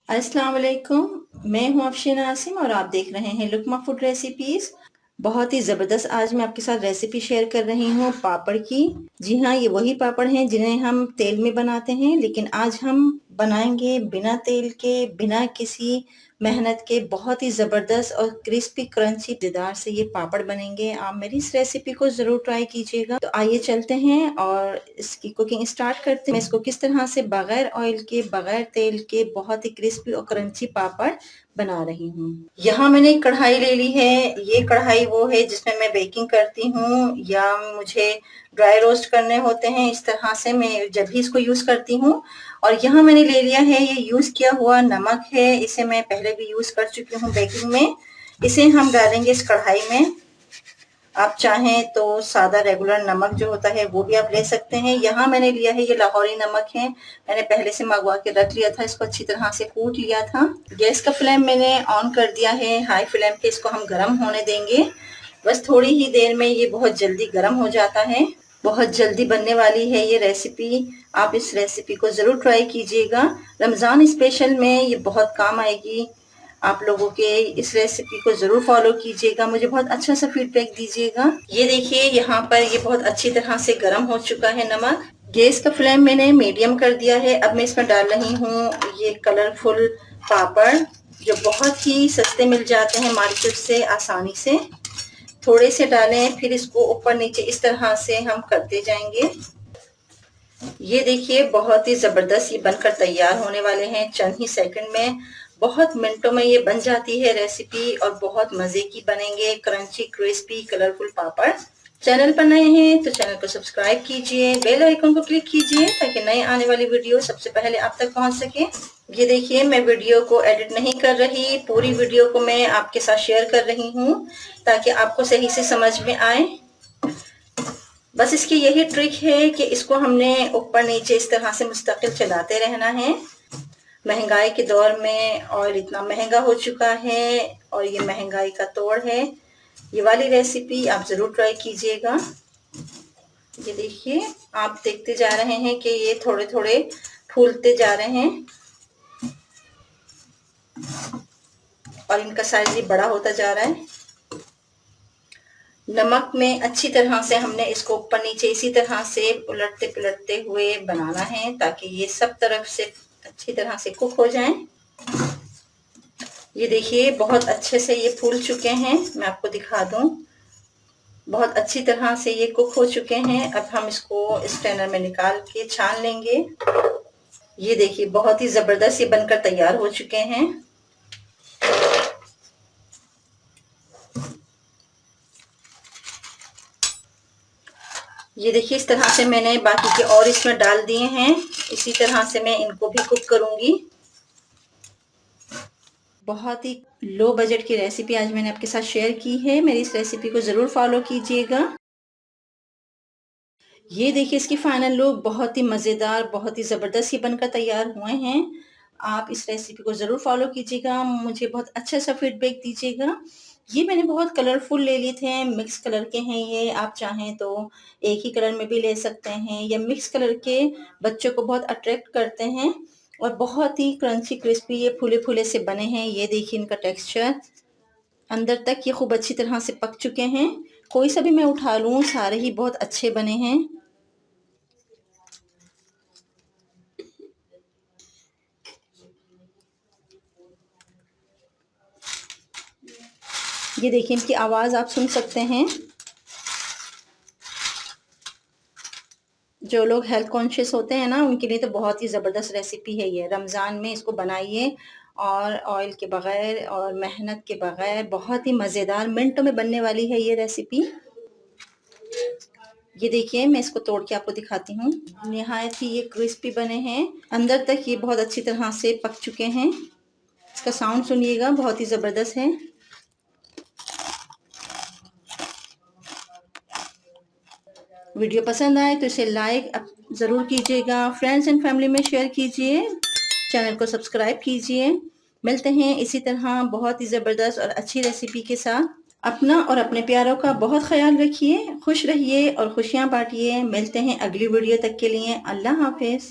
अस्सलाम वालेकुम। मैं हूँ अफशीन आसिम और आप देख रहे हैं लुकमा फूड रेसिपीज। बहुत ही ज़बरदस्त आज मैं आपके साथ रेसिपी शेयर कर रही हूँ पापड़ की। जी हाँ, ये वही पापड़ हैं जिन्हें हम तेल में बनाते हैं, लेकिन आज हम बनाएंगे बिना तेल के, बिना किसी मेहनत के। बहुत ही ज़बरदस्त और क्रिस्पी क्रंची मज़ेदार से ये पापड़ बनेंगे। आप मेरी इस रेसिपी को ज़रूर ट्राई कीजिएगा। तो आइए चलते हैं और इसकी कुकिंग स्टार्ट करते हैं। मैं इसको किस तरह से बगैर ऑयल के, बगैर तेल के बहुत ही क्रिस्पी और क्रंची पापड़ बना रही हूँ। यहाँ मैंने एक कढ़ाई ले ली है। ये कढ़ाई वो है जिसमें मैं बेकिंग करती हूँ या मुझे ड्राई रोस्ट करने होते हैं। इस तरह से मैं जब भी इसको यूज करती हूँ। और यहाँ मैंने ले लिया है ये यूज किया हुआ नमक है। इसे मैं पहले भी यूज कर चुकी हूँ बेकिंग में। इसे हम डालेंगे इस कढ़ाई में। आप चाहें तो सादा रेगुलर नमक जो होता है वो भी आप ले सकते हैं। यहाँ मैंने लिया है ये लाहौरी नमक है। मैंने पहले से मंगवा के रख लिया था। इसको अच्छी तरह से कूट लिया था। गैस का फ्लेम मैंने ऑन कर दिया है हाई फ्लेम पे। इसको हम गर्म होने देंगे। बस थोड़ी ही देर में ये बहुत जल्दी गर्म हो जाता है। बहुत जल्दी बनने वाली है ये रेसिपी। आप इस रेसिपी को जरूर ट्राई कीजिएगा। रमजान स्पेशल में ये बहुत काम आएगी आप लोगों के। इस रेसिपी को जरूर फॉलो कीजिएगा। मुझे बहुत अच्छा सा फीडबैक दीजिएगा। ये देखिए यहाँ पर ये बहुत अच्छी तरह से गर्म हो चुका है नमक। गैस का फ्लेम मैंने मीडियम कर दिया है। अब मैं इसमें डाल रही हूँ ये कलरफुल पापड़ जो बहुत ही सस्ते मिल जाते हैं मार्केट से आसानी से। थोड़े से डालें, फिर इसको ऊपर नीचे इस तरह से हम करते जाएंगे। ये देखिए बहुत ही जबरदस्त ये बनकर तैयार होने वाले हैं चंद ही सेकंड में। बहुत मिनटों में ये बन जाती है रेसिपी और बहुत मजे की बनेंगे क्रंची क्रिस्पी कलरफुल पापड़। चैनल पर नए हैं तो चैनल को सब्सक्राइब कीजिए, बेल आइकन को क्लिक कीजिए ताकि नए आने वाली वीडियो सबसे पहले आप तक पहुंच सके। ये देखिए मैं वीडियो को एडिट नहीं कर रही, पूरी वीडियो को मैं आपके साथ शेयर कर रही हूँ ताकि आपको सही से समझ में आए। बस इसकी यही ट्रिक है कि इसको हमने ऊपर नीचे इस तरह से मुस्तकिल चलाते रहना है। महंगाई के दौर में ऑयल इतना महंगा हो चुका है और ये महंगाई का तोड़ है। ये वाली रेसिपी आप जरूर ट्राई कीजिएगा। ये देखिए आप देखते जा रहे हैं कि ये थोड़े थोड़े फूलते जा रहे हैं और इनका साइज भी बड़ा होता जा रहा है। नमक में अच्छी तरह से हमने इसको ऊपर नीचे इसी तरह से उलटते पुलटते हुए बनाना है ताकि ये सब तरफ से अच्छी तरह से कुक हो जाए। ये देखिए बहुत अच्छे से ये फूल चुके हैं। मैं आपको दिखा दूं, बहुत अच्छी तरह से ये कुक हो चुके हैं। अब हम इसको स्ट्रेनर में निकाल के छान लेंगे। ये देखिए बहुत ही जबरदस्त ये बनकर तैयार हो चुके हैं। ये देखिए इस तरह से मैंने बाकी के और इसमें डाल दिए हैं। इसी तरह से मैं इनको भी कुक करूंगी। बहुत ही लो बजट की रेसिपी आज मैंने आपके साथ शेयर की है। मेरी इस रेसिपी को जरूर फॉलो कीजिएगा। ये देखिए इसकी फाइनल लुक बहुत ही मजेदार, बहुत ही जबरदस्त ये बनकर तैयार हुए हैं। आप इस रेसिपी को जरूर फॉलो कीजिएगा। मुझे बहुत अच्छा सा फीडबैक दीजिएगा। ये मैंने बहुत कलरफुल ले लिए थे, मिक्स कलर के हैं ये। आप चाहें तो एक ही कलर में भी ले सकते हैं या मिक्स कलर के बच्चों को बहुत अट्रैक्ट करते हैं। और बहुत ही क्रंची क्रिस्पी ये फूले फूले से बने हैं। ये देखिए इनका टेक्सचर अंदर तक ये खूब अच्छी तरह से पक चुके हैं। कोई सा भी मैं उठा लूं सारे ही बहुत अच्छे बने हैं। ये देखिए इनकी आवाज आप सुन सकते हैं। जो लोग हेल्थ कॉन्शियस होते हैं ना उनके लिए तो बहुत ही ज़बरदस्त रेसिपी है ये। रमज़ान में इसको बनाइए और ऑयल के बगैर और मेहनत के बगैर बहुत ही मज़ेदार मिनटों में बनने वाली है ये रेसिपी। ये देखिए मैं इसको तोड़ के आपको दिखाती हूँ। निहायत ही ये क्रिस्पी बने हैं। अंदर तक ये बहुत अच्छी तरह से पक चुके हैं। इसका साउंड सुनिएगा, बहुत ही ज़बरदस्त है। वीडियो पसंद आए तो इसे लाइक ज़रूर कीजिएगा। फ्रेंड्स एंड फैमिली में शेयर कीजिए। चैनल को सब्सक्राइब कीजिए। मिलते हैं इसी तरह बहुत ही ज़बरदस्त और अच्छी रेसिपी के साथ। अपना और अपने प्यारों का बहुत ख्याल रखिए, खुश रहिए और खुशियाँ बांटिए। मिलते हैं अगली वीडियो तक के लिए। अल्लाह हाफिज।